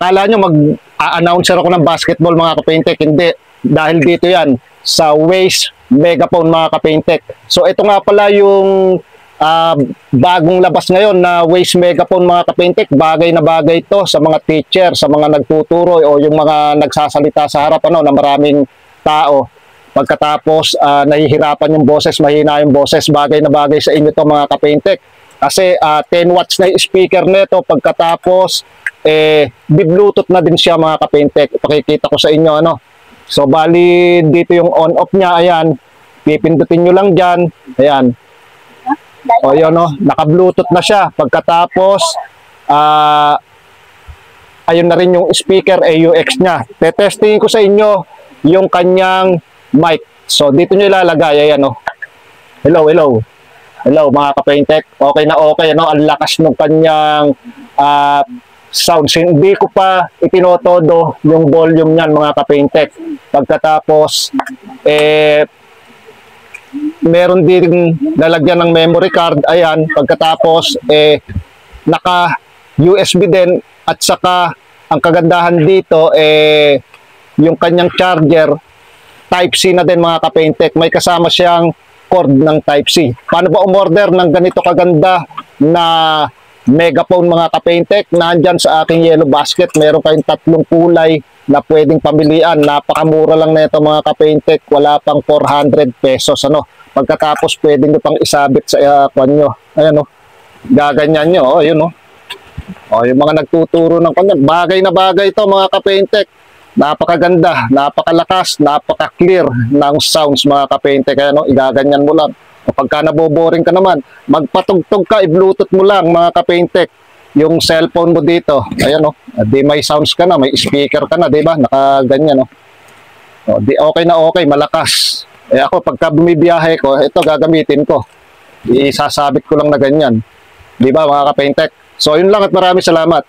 Akala nyo mag-a-announcer ako ng basketball mga kapaintek. Hindi. Dahil dito yan sa Waze Megaphone mga kapaintek. So ito nga pala yung bagong labas ngayon na Waze Megaphone mga kapaintek. Bagay na bagay ito sa mga teacher, sa mga nagtuturo o yung mga nagsasalita sa harap na maraming tao. Pagkatapos nahihirapan yung boses, mahina yung boses, bagay na bagay sa inyo to mga kapaintek. Kasi 10 watts na yung speaker nito. Pagkatapos bi-bluetooth na din siya mga kapaintek. Pakikita ko sa inyo ano. So bali dito yung on off niya, ayan. Pipindutin nyo lang dyan, ayan. O yun no, naka-bluetooth na siya. Pagkatapos ayun na rin yung speaker AUX niya. Tetestingin ko sa inyo yung kanyang mic. So dito nyo ilalagay, ayan no. Hello, hello. Hello mga kapaintek. Okay na okay, ano? Ang lakas ng kanyang sounds. Hindi ko pa itinotodo yung volume niyan mga kapaintek. Pagkatapos meron din nalagyan ng memory card, ayan. Pagkatapos naka USB din, at saka ang kagandahan dito yung kanyang charger Type-C na din mga kapaintek. May kasama siyang cord ng Type-C. Paano ba umorder ng ganito kaganda na Megaphone mga kapaintek? Nandyan sa aking yellow basket. Meron kayong 3 kulay na pwedeng pamilian. Napakamura lang na ito mga kapaintek. Wala pang 400 pesos. Ano? Pagkatapos pwede nyo pang isabit sa kanya. Ayan o. Gaganyan nyo. O, yun o. O, yung mga nagtuturo ng kanya. Bagay na bagay ito mga kapaintek. Napakaganda, napakalakas, napaka-clear ng sounds mga kapaintek. Kaya no, igaganyan mo lang. O pagka naboboring ka naman, magpatugtog ka, i-bluetooth mo lang mga kapaintek. Yung cellphone mo dito, ayan o, di may sounds ka na, may speaker ka na, di ba? Nakaganyan o. O di okay na okay, malakas. Ako pagka bumibiyahe ko, ito gagamitin ko. Isasabit ko lang na ganyan. Di ba mga kapaintek? So yun lang at maraming salamat.